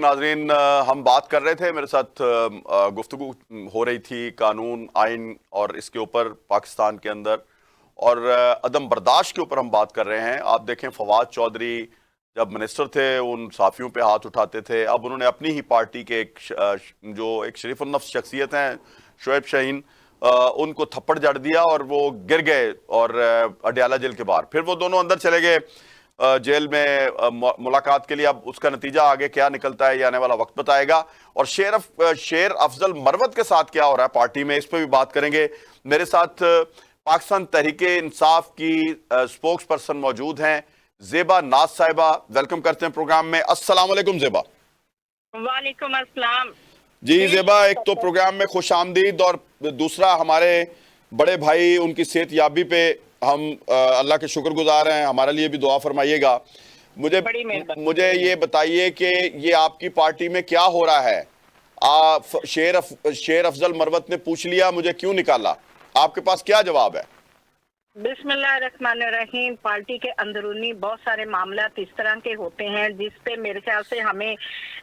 नाजरीन, हम बात कर रहे थे, मेरे साथ गुफ्तगू हो रही थी कानून आइन और इसके ऊपर पाकिस्तान के अंदर और अदम बर्दाश्त के ऊपर हम बात कर रहे हैं। आप देखें, फवाद चौधरी जब मिनिस्टर थे उन साफियों पे हाथ उठाते थे, अब उन्होंने अपनी ही पार्टी के जो एक शरीफ-उन-नफ्स शख्सियत हैं शोएब शाहीन, उनको थप्पड़ जड़ दिया और वो गिर गए और अडयाला जेल के बाहर। फिर वो दोनों अंदर चले गए जेल में मुलाकात के लिए। अब उसका नतीजा आगे क्या निकलता है ये आने वाला वक्त बताएगा। और शेर अफजल मरवत के साथ क्या हो रहा है पार्टी में, इस पर भी बात करेंगे। मेरे साथ पाकिस्तान तहरीके इंसाफ की स्पोक्स पर्सन मौजूद हैं, ज़ेबा नाज साहिबा। वेलकम करते हैं प्रोग्राम में। अस्सलाम वालेकुम ज़ेबा। वालेकुम अस्सलाम जी ज़ेबा, एक तो प्रोग्राम में खुश आमदीद और दूसरा हमारे बड़े भाई उनकी सेहतयाबी पे हम अल्लाह के शुक्रगुजार हैं, हमारे लिए भी दुआ फरमाइएगा। मुझे ये बताइए कि ये आपकी पार्टी में क्या हो रहा है। शेर अफजल मरवत ने पूछ लिया मुझे क्यों निकाला, आपके पास क्या जवाब है? बिस्मिल्लाहिर्रहमानिर्रहीम। पार्टी के अंदरूनी बहुत सारे मामला इस तरह के होते हैं जिस पे मेरे ख्याल से हमें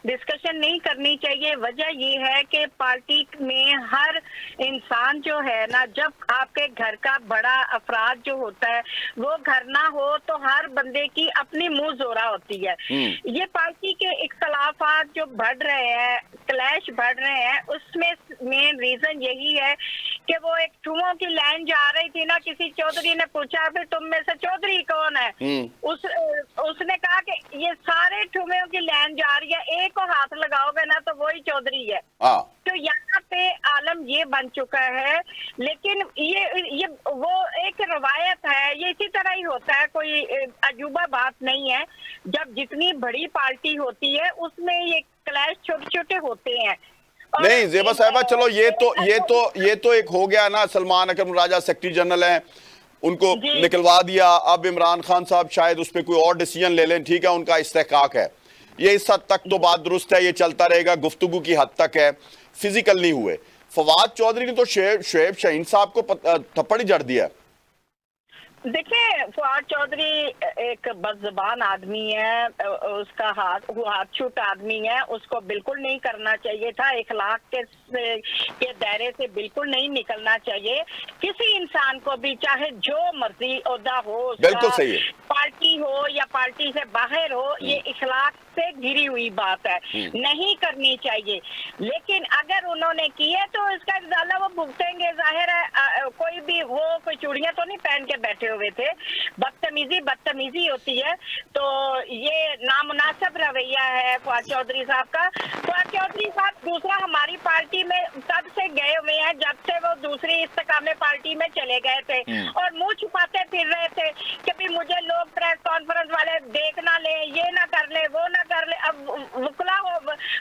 डिस्कशन नहीं करनी चाहिए। वजह ये है कि पार्टी में हर इंसान जो है ना, जब आपके घर का बड़ा अफराद जो होता है वो घर ना हो तो हर बंदे की अपनी मुंह जोरा होती है। ये पार्टी के इख्तलाफात जो बढ़ रहे हैं, क्लैश बढ़ रहे हैं, उसमें मेन रीजन यही है कि वो एक ठुमों की लाइन जा रही थी ना, किसी चौधरी ने पूछा फिर तुम में से चौधरी कौन है, उसने कहा कि ये सारे ठुमों की लाइन जा रही है, एक को हाथ लगाओगे ना तो वही चौधरी है। तो यहाँ पे आलम ये बन चुका है। लेकिन ये वो एक रवायत है, ये इसी तरह ही होता है, कोई अजूबा बात नहीं है। जब जितनी बड़ी पार्टी होती है उसमें ये क्लैश छोटे छोटे होते हैं। नहीं ज़ेबा साहिबा, चलो ये तो एक हो गया ना। सलमान अकरम राजा सेक्रेटरी जनरल हैं, उनको निकलवा दिया। अब इमरान खान साहब शायद उस पर कोई और डिसीजन ले लें, ठीक है, उनका इस्तेहकाक है। ये इस हद तक तो बात दुरुस्त है, ये चलता रहेगा, गुफ्तगू की हद तक है, फिजिकल नहीं हुए। फवाद चौधरी ने तो शोएब शाहीन साहब को थप्पड़ ही जड़ दिया। देखिए, फवाद चौधरी एक बदज़बान आदमी है, उसका हाथ छूट आदमी है, उसको बिल्कुल नहीं करना चाहिए था, इखलाक के दायरे से बिल्कुल नहीं निकलना चाहिए। किसी इंसान को भी चाहे जो मर्जी ओहदा हो, बिल्कुल सही है, पार्टी हो या पार्टी से बाहर हो, ये इखलाक से घिरी हुई बात है, नहीं करनी चाहिए। लेकिन अगर उन्होंने की है तो इसका इज़ाला वो भुगतेंगे। जाहिर है कोई भी वो कोई चूड़ियां तो नहीं पहन के बैठे हुए थे। बदतमीजी होती है, तो ये नामुनासिब रवैया है फवाद चौधरी साहब का। फवाद चौधरी साहब दूसरा हमारी पार्टी में तब से गए हुए हैं जब से वो दूसरी इस्तेकामे पार्टी में चले गए थे और मुंह छुपाते फिर रहे थे कि भी मुझे लोग प्रेस कॉन्फ्रेंस वाले देख ना ले, ये ना कर ले, वो ना कर ले। अब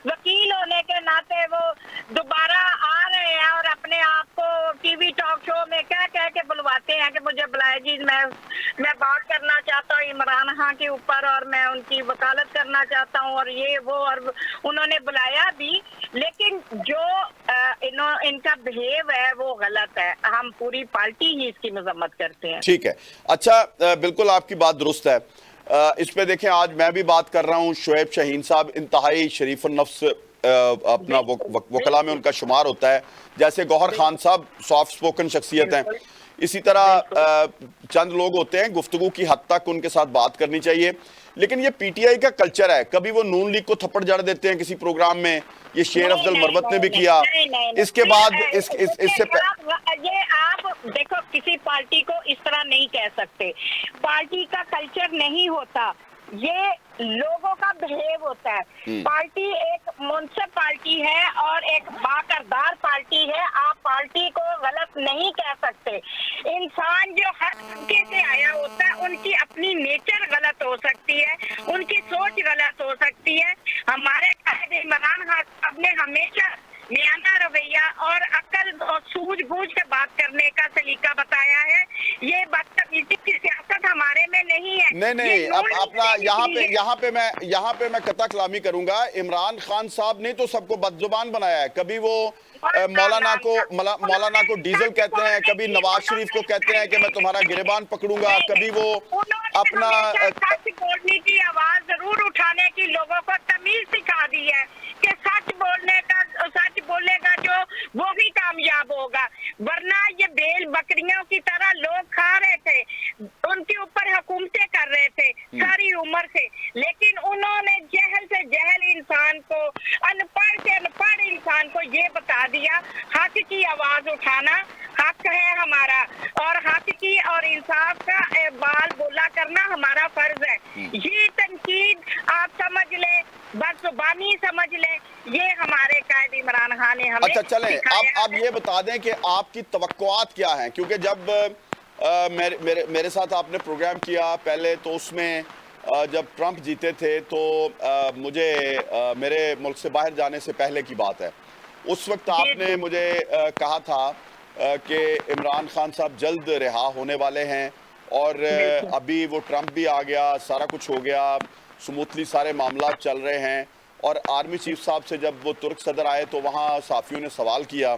वकील होने के नाते वो दोबारा आ रहे हैं और अपने आप को टीवी टॉक शो में कह के बुलवाते हैं कि मुझे बुलाए जी, मैं बात करना चाहता हूँ इमरान खान के ऊपर और मैं उनकी वकालत करना चाहता हूँ और ये वो, और उन्होंने बुलाया भी। लेकिन जो इनका बिहेव है वो गलत है। हम पूरी पार्टी ही इसकी मजम्मत करते हैं। ठीक है, अच्छा, बिल्कुल आपकी बात दुरुस्त है। इस पे देखें, आज मैं भी बात कर रहा हूँ, शोएब शाहीन साहब इंतहाई शरीफ-उन-नफ्स अपना वकला में उनका शुमार होता है। जैसे गौहर खान साहब सॉफ्ट स्पोकन शख्सियत हैं, इसी तरह चंद लोग होते हैं गुफ्तगू की हद तक उनके साथ बात करनी चाहिए। लेकिन ये पीटीआई का कल्चर है, कभी वो नून लीग को थप्पड़ जड़ देते हैं किसी प्रोग्राम में, ये शेर अफजल मरवत ने भी किया। इसके बाद इससे ये आप देखो, किसी पार्टी को इस तरह नहीं कह सकते। पार्टी का कल्चर नहीं होता, ये लोगों का बिहेव होता है। पार्टी एक मुनसिफ पार्टी है और एक बाकरदार पार्टी है। आप पार्टी को गलत नहीं कह सकते। इंसान जो हर तरीके से आया होता है, उनकी अपनी नेचर गलत हो सकती है, उनकी सोच गलत हो सकती है। हमारे कायद इमरान खान साहब ने हमेशा मियाना रवैया और अकल और सूझबूझ के बात करने का सलीका बताया है। ये बदतमीजी की सियासत हमारे में नहीं है। نہیں اب اپنا یہاں پہ میں قطع کلامی کروں گا. عمران خان صاحب نے تو سب کو بدزبان بنایا ہے. کبھی وہ مولانا کو ڈیزل کہتے ہیں, کبھی نواز شریف کو کہتے ہیں کہ میں تمہارا گریبان پکڑوں گا, کبھی وہ اپنا سچ بولنے کی آواز ضرور اٹھانے کی لوگوں کو تمیز سکھا دی ہے کہ سچ بولے گا جو وہ بھی کامیاب ہوگا. ورنہ یہ بیل بکریوں کی طرح لوگ کھا رہے تھے, ان کے اوپر حکومتیں کر رہے تھے ساری عمر سے, لیکن انہوں نے جہل سے جہل انسان کو, ان پڑھ سے ان پڑھ انسان کو یہ بتا دیا حق کی آواز اٹھانا حق ہے ہمارا, اور حق کی اور انصاف کا بال بولا کرنا ہمارا فرض ہے. یہ تنقید آپ سمجھ لیں, بس زبانی سمجھ لیں, یہ ہمارے قائد عمران خان نے ہمیں اچھا چلیں اب یہ بتا دیں کہ آپ کی توقعات کیا ہیں, کیونکہ جب میرے ساتھ آپ نے پروگرام کیا پہلے تو اس میں جب ٹرمپ جیتے تھے تو مجھے میرے ملک سے باہر جانے سے پہلے کی بات ہے, اس وقت آپ نے مجھے کہا تھا کہ عمران خان صاحب جلد رہا ہونے والے ہیں, اور ابھی وہ ٹرمپ بھی آ گیا, سارا کچھ ہو گیا, سموتھلی سارے معاملات چل رہے ہیں. اور آرمی چیف صاحب سے جب وہ ترک صدر آئے تو وہاں صحافیوں نے سوال کیا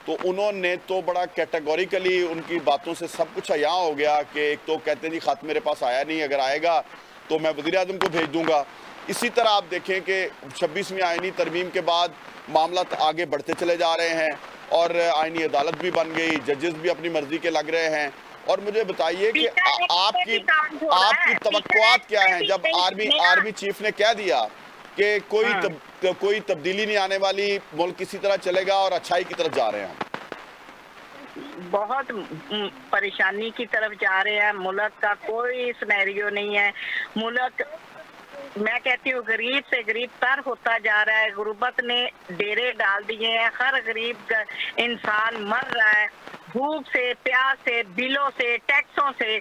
تو انہوں نے تو بڑا کیٹیگوریکلی ان کی باتوں سے سب کچھ عیاں ہو گیا کہ ایک تو کہتے ہیں جی خط میرے پاس آیا نہیں, اگر آئے گا تو میں وزیر اعظم کو بھیج دوں گا. اسی طرح آپ دیکھیں کہ 26ویں آئینی ترمیم کے بعد معاملات آگے بڑھتے چلے جا رہے ہیں, اور آئینی عدالت بھی بن گئی, ججز بھی اپنی مرضی کے لگ رہے ہیں. اور مجھے بتائیے کہ آپ کی توقعات کیا ہیں جب آرمی چیف نے کہہ دیا کہ کوئی تبدیلی نہیں آنے والی, ملک اسی طرح چلے گا اور اچھائی کی طرف جا رہے ہیں. بہت پریشانی کی طرف جا رہے ہیں, ملک کا کوئی سینیریو نہیں ہے. ملک میں کہتی ہوں غریب سے غریب تر ہوتا جا رہا ہے, غربت نے ڈیرے ڈال دیے ہیں, ہر غریب انسان مر رہا ہے بھوک سے, پیاس سے, بلوں سے, ٹیکسوں سے.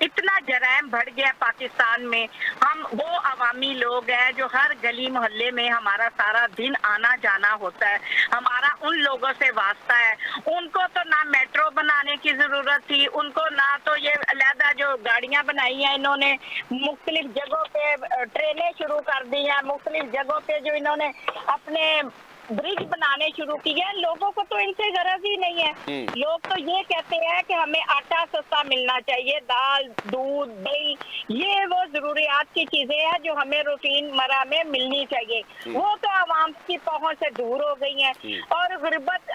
اتنا جرائم بڑھ گیا پاکستان میں. ہم وہ عوامی لوگ ہیں جو ہر گلی محلے میں ہمارا سارا دن آنا جانا ہوتا ہے, ہمارا ان لوگوں سے واسطہ ہے. ان کو تو نہ میٹرو بنانے کی ضرورت تھی, ان کو نہ تو یہ علیحدہ جو گاڑیاں بنائی ہیں انہوں نے, مختلف جگہوں پہ ٹرینیں شروع کر دی ہیں, مختلف جگہوں پہ جو انہوں نے اپنے برج بنانے شروع کیے ہیں. لوگوں کو تو ان سے غرض ہی نہیں ہے. لوگ تو یہ کہتے ہیں کہ ہمیں آٹا سستا ملنا چاہیے, دال, دودھ, دہی, یہ وہ ضروریات کی چیزیں ہیں جو ہمیں روٹین مرہ میں ملنی چاہیے. وہ تو عوام کی پہنچ سے دور ہو گئی ہیں. اور غربت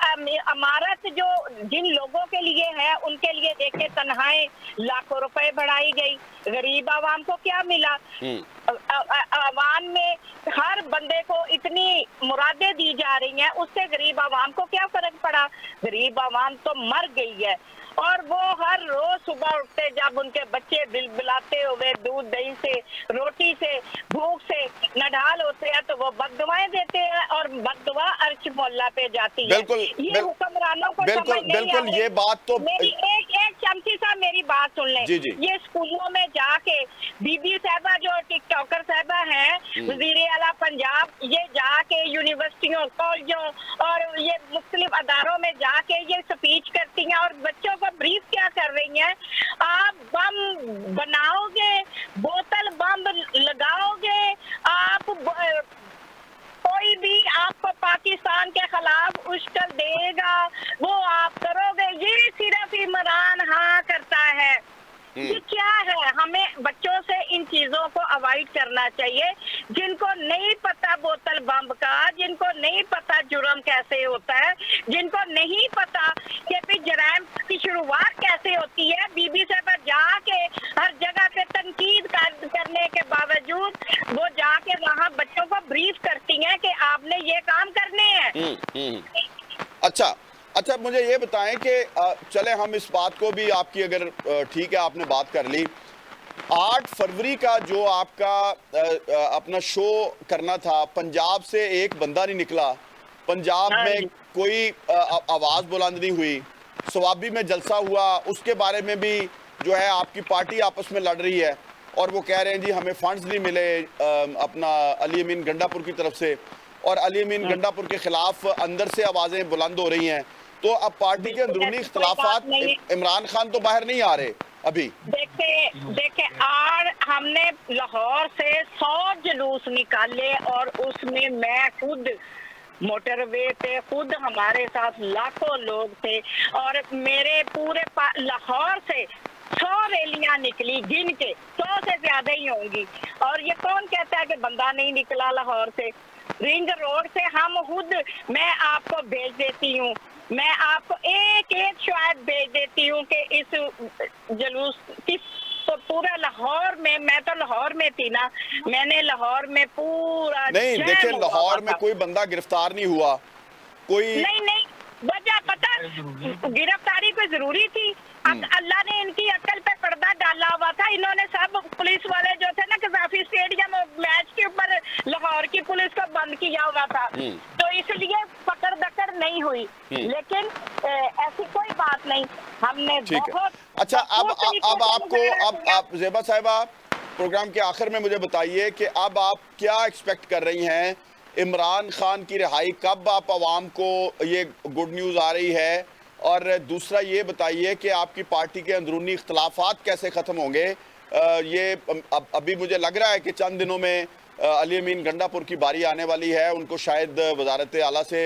عمارت جو جن لوگوں کے لیے ہے ان کے لیے دیکھیں تنہائیں لاکھوں روپے بڑھائی گئی, غریب عوام کو کیا ملا؟ عوام میں ہر بندے کو اتنی مرادیں دی جا رہی ہیں, اس سے غریب عوام کو کیا فرق پڑا؟ غریب عوام تو مر گئی ہے. اور وہ ہر روز صبح اٹھتے جب ان کے بچے بلاتے ہوئے دودھ دہی سے, روٹی سے, بھوک سے نڈھال ہوتے ہیں تو وہ بد دعائیں دیتے ہیں, اور بد دعا عرش مولا پہ جاتی ہے. یہ حکمرانوں کو سمجھ نہیں آ رہی. یہ بات تو میری ایک چمچی صاحب میری بات سن لیں. یہ اسکولوں میں جا کے بی بی صاحبہ جو ٹک ٹاکر صاحبہ ہیں, وزیر اعلیٰ پنجاب, یہ جا کے یونیورسٹیوں, کالجوں اور یہ مختلف اداروں میں جا کے یہ سپیچ کرتی ہیں, اور بچوں کو بریف کیا کر رہی ہیں, آپ بم بناؤ گے, بوتل بم لگاؤ گے, آپ کوئی بھی آپ کو پاکستان کے خلاف اشکل دے گا وہ آپ کرو گے. یہ صرف عمران ہاں کرتا ہے. یہ کیا ہے؟ ہمیں بچوں سے ان چیزوں کو اوائڈ کرنا چاہیے. جن کو نہیں پتا بوتل بم کا, جن کو نہیں پتا جرم کیسے ہوتا ہے, جن کو نہیں پتا کہ بھی جرائم کی شروعات کیسے ہوتی ہے, بی بی صاحبہ جا کے ہر جگہ پہ تنقید کرنے کے باوجود وہ جا کے وہاں بچوں کو بریف کرتی ہیں کہ آپ نے یہ کام کرنے ہیں. اچھا مجھے یہ بتائیں کہ چلیں ہم اس بات کو بھی, آپ کی اگر ٹھیک ہے آپ نے بات کر لی, 8 فروری کا جو آپ کا اپنا شو کرنا تھا, پنجاب سے ایک بندہ نہیں نکلا, پنجاب میں کوئی آواز بلند نہیں ہوئی, سوابی میں جلسہ ہوا, اس کے بارے میں بھی جو ہے آپ کی پارٹی آپس میں لڑ رہی ہے, اور وہ کہہ رہے ہیں جی ہمیں فنڈز نہیں ملے اپنا علی امین گنڈا پور کی طرف سے, اور علی امین گنڈا پور کے خلاف اندر سے آوازیں بلند ہو رہی ہیں. تو اب پارٹی کے اندرونی اختلافات, عمران خان تو باہر نہیں آ رہے ابھی. देखे और हमने लाहौर से 100 जुलूस निकाले और उसमें मैं खुद मोटरवे पे खुद हमारे साथ लाखों लोग थे और मेरे पूरे लाहौर से 100 रैलियां निकली, गिन के 100 से ज्यादा ही होंगी। और ये कौन कहता है कि बंदा नहीं निकला लाहौर से? रिंग रोड से हम खुद, मैं आपको भेज देती हूँ, मैं आपको एक एक शायद भेज देती हूँ कि इस जुलूस किस तो पूरा लाहौर में, मैं तो लाहौर में थी ना, मैंने लाहौर में पूरा नहीं देखिए, लाहौर में कोई बंदा गिरफ्तार नहीं हुआ, कोई नहीं वजह पता, गिरफ्तारी कोई जरूरी थी? अल्लाह ने इनकी अक्ल पे पर्दा डाला हुआ था। इन्होंने सब पुलिस वाले जो थे ना, कज़ाफी स्टेडियम मैच के ऊपर लाहौर की पुलिस को बंद किया हुआ था, तो इसलिए पकड़ दकड़ नहीं हुई। लेकिन ऐसी कोई बात नहीं, हमने बहुत अच्छा। अब आपको, अब आप ज़ेबा साहिबा, प्रोग्राम के आखिर में मुझे बताइए कि अब आप क्या एक्सपेक्ट कर रही हैं? इमरान खान की रिहाई कब आप आवाम को ये गुड न्यूज़ आ रही है? और दूसरा ये बताइए कि आपकी पार्टी के अंदरूनी इख्तलाफात कैसे ख़त्म होंगे? ये अभी मुझे लग रहा है कि चंद दिनों में अली अमीन गंडापुर की बारी आने वाली है, उनको शायद वज़ारत आला से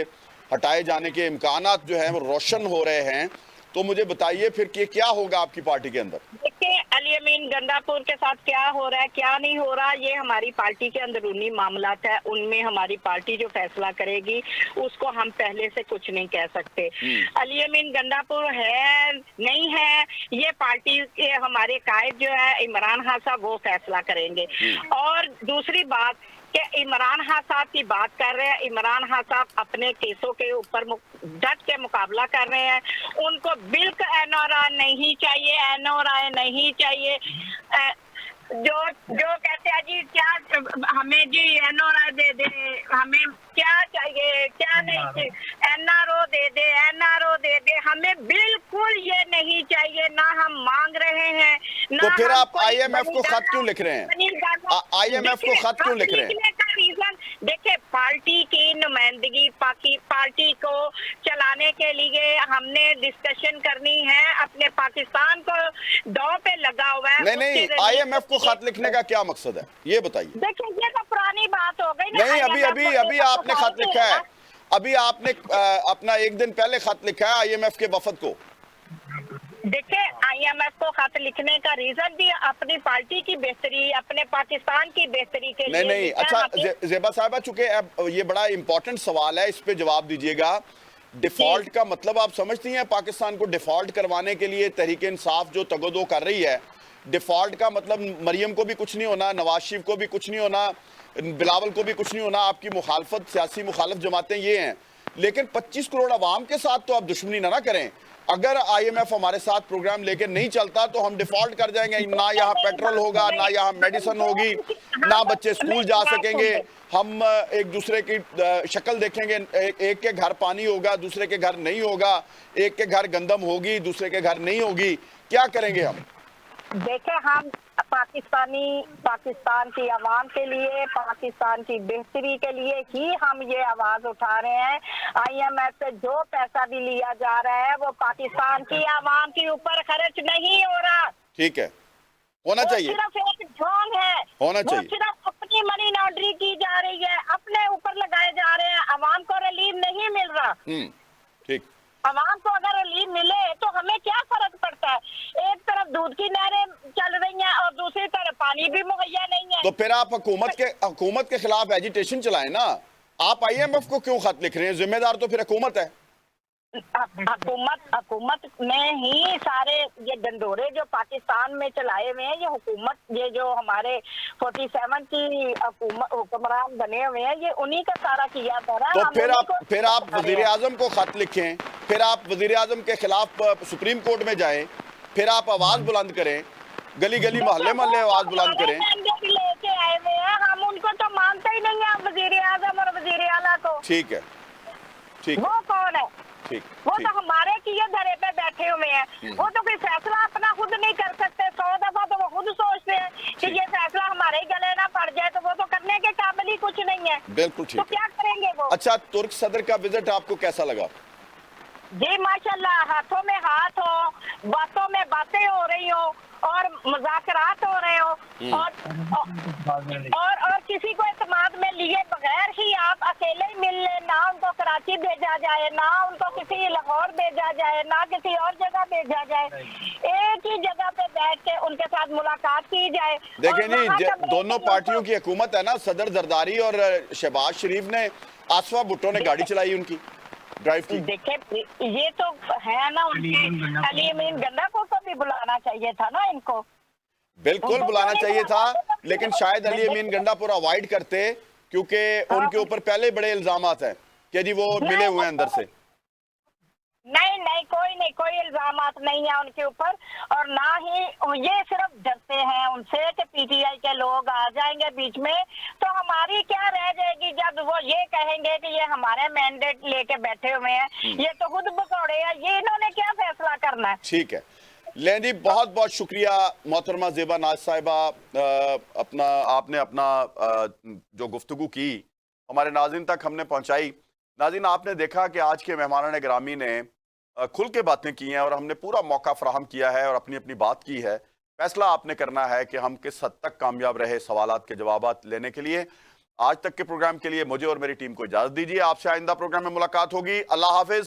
हटाए जाने के इम्कानात जो हैं वो रोशन हो रहे हैं। तो मुझे बताइए फिर कि क्या होगा आपकी पार्टी के अंदर? देखिए, अली अमीन गंडापुर के साथ क्या हो रहा है, क्या नहीं हो रहा, ये हमारी पार्टी के अंदरूनी मामलात है, उनमें हमारी पार्टी जो फैसला करेगी उसको हम पहले से कुछ नहीं कह सकते। अली अमीन गंडापुर है नहीं है, ये पार्टी के हमारे कायद जो है इमरान खान साहब, वो फैसला करेंगे। और दूसरी बात कि इमरान खान साहब की बात कर रहे हैं, इमरान खान साहब अपने केसों के ऊपर डट के मुकाबला कर रहे हैं। उनको बिल्कुल एनओआर नहीं चाहिए, एनओआर नहीं चाहिए। जो कहते हैं जी क्या हमें जी एनओआर दे दे, हमें क्या चाहिए क्या नहीं, एनआरओ दे दे, एनआरओ दे दे, हमें बिल्कुल ये नहीं चाहिए, ना हम मांग रहे हैं। तो फिर आप आईएमएफ को खत क्यों लिख रहे हैं? आईएमएफ को खत क्यों लिख रहे हैं? रीजन देखिए, पार्टी की नुमाइंदगी, पार्टी को चलाने के लिए हमने डिस्कशन करनी है, अपने पाकिस्तान को दांव पे लगा हुआ है। नहीं, आईएमएफ को खत लिखने का क्या मकसद है, ये बताइए। देखिए, ये तो पुरानी बात हो गई ना। नहीं, अभी आपने खत लिखा है, अभी आपने अपना एक दिन पहले खत लिखा है आईएमएफ के वफद को। देखिए, आईएमएफ को खत लिखने का रीजन भी अपनी पार्टी की बेहतरी, अपने पाकिस्तान की बेहतरी के लिए। नहीं, अच्छा ज़ेबा साहिबा, चूंकि अब ये बड़ा इंपॉर्टेंट सवाल है, इस पे जवाब दीजिएगा। डिफॉल्ट का मतलब आप समझती हैं? पाकिस्तान को डिफॉल्ट करवाने के लिए तहरीक इंसाफ जो तगदो कर रही है, डिफॉल्ट का मतलब मरियम को भी कुछ नहीं होना, नवाज शरीफ को भी कुछ नहीं होना, बिलावल को भी कुछ नहीं होना, आपकी मुखालफत, सियासी मुखालफ जमातें ये हैं। लेकिन 25 करोड़ आवाम के साथ तो आप दुश्मनी ना करें। अगर आईएमएफ हमारे साथ प्रोग्राम लेकर नहीं चलता तो हम डिफॉल्ट कर जाएंगे, ना यहाँ पेट्रोल होगा, ना यहाँ मेडिसिन होगी, ना बच्चे स्कूल जा सकेंगे, हम एक दूसरे की शक्ल देखेंगे, एक के घर पानी होगा, दूसरे के घर नहीं होगा, एक के घर गंदम होगी, दूसरे के घर नहीं होगी, क्या करेंगे हम? देखे, हम पाकिस्तान की आवाम के लिए, पाकिस्तान की बेहतरी के लिए ही हम ये आवाज उठा रहे हैं। आईएमएफ से जो पैसा भी लिया जा रहा है वो पाकिस्तान की आवाम के ऊपर खर्च नहीं हो रहा। ठीक है, होना चाहिए, सिर्फ एक ढोंग है, होना चाहिए। सिर्फ अपनी मनी लॉन्ड्री की जा रही है, अपने ऊपर लगाए जा रहे हैं, आवाम को रिलीफ नहीं मिल रहा। ठीक, आवाम को अगर रिलीफ मिले तो हमें क्या फर्क पड़ता है? एक तरफ दूध की नहरें चल रही हैं और दूसरी तरफ पानी भी मुहैया नहीं है। तो फिर आप हुकूमत के खिलाफ एजिटेशन चलाएं ना। आप आईएमएफ को क्यों खत लिख रहे हैं? जिम्मेदार तो फिर हुकूमत है। हुकूमत में ही सारे ये डंडोरे जो पाकिस्तान में चलाए हुए हैं, ये हुकूमत, ये जो हमारे 47 की हुक्मरान बने हुए हैं, ये उन्हीं का सारा किया था ना। तो फिर आप वजीर आजम को खत लिखें, फिर आप वजीर आजम के खिलाफ सुप्रीम कोर्ट में जाएं, फिर आप आवाज बुलंद करें, गली गली मोहल्ले मोहल्ले आवाज बुलंद करें। लेके आए हुए हैं, हम उनको तो मानते ही नहीं है, वजीर आजम और वजीर आला को। ठीक है, ठीक, वो कौन है? वो तो हमारे किए धरे पे बैठे हुए हैं, वो तो कोई फैसला अपना खुद नहीं कर सकते। 100 दफा तो वो खुद सोचते हैं कि ये फैसला हमारे गले ना पड़ जाए, तो वो तो करने के काबिल ही कुछ नहीं है। बिल्कुल ठीक, तो क्या करेंगे वो? अच्छा, तुर्क सदर का विजिट आपको कैसा लगा? जी माशाल्लाह, हाथों में हाथ हो, बातों में बातें हो रही हो और मुज़ाकरात हो रहे हो और किसी को इत्मीनान में लिए बगैर ही आप अकेले ही मिल लें, ना उनको कराची भेजा जाए, ना उनको किसी लाहौर भेजा जाए, ना किसी और जगह भेजा जाए, एक ही जगह पे बैठ के उनके साथ मुलाकात की जाए। देखें और जी, वहाँ का दोनों पार्टियों की हुकूमत है ना, सदर जरदारी और शहबाज शरीफ ने, आसफा भुट्टो ने गाड़ी चलाई उनकी, ड्राइव की। देखिए ये तो है ना, उनके अली अमीन गंडापुर को भी बुलाना चाहिए था ना इनको। बिल्कुल उनको बुलाना क्यों नहीं चाहिए था, बुलाया? लेकिन शायद अली अमीन गंडापुर अवॉइड करते, क्योंकि उनके ऊपर पहले बड़े इल्जामात हैं कि जी वो मिले हुए हैं अंदर से। नहीं नहीं, कोई इल्जामात नहीं है उनके ऊपर, और ना ही ये सिर्फ डरते हैं उनसे कि पीटीआई के लोग आ जाएंगे बीच में, तो हमारी क्या रह जाएगी जब वो ये कहेंगे कि ये हमारे मैंडेट लेके बैठे हुए हैं, ये तो खुद भगौड़े हैं, ये इन्होंने क्या फैसला करना है। ठीक है, लें जी, बहुत बहुत शुक्रिया मोहतरमा ज़ेबा नाज साहिबा, आपने अपना जो गुफ्तगू की हमारे नाज़रीन तक हमने पहुंचाई। नाज़रीन, आपने देखा कि आज के मेहमान गिरामी ने खुल के बातें की हैं और हमने पूरा मौका फराहम किया है और अपनी अपनी बात की है। फैसला आपने करना है कि हम किस हद तक कामयाब रहे सवालात के जवाबात लेने के लिए। आज तक के प्रोग्राम के लिए मुझे और मेरी टीम को इजाज़त दीजिए। आपसे आइंदा प्रोग्राम में मुलाकात होगी। अल्लाह हाफिज।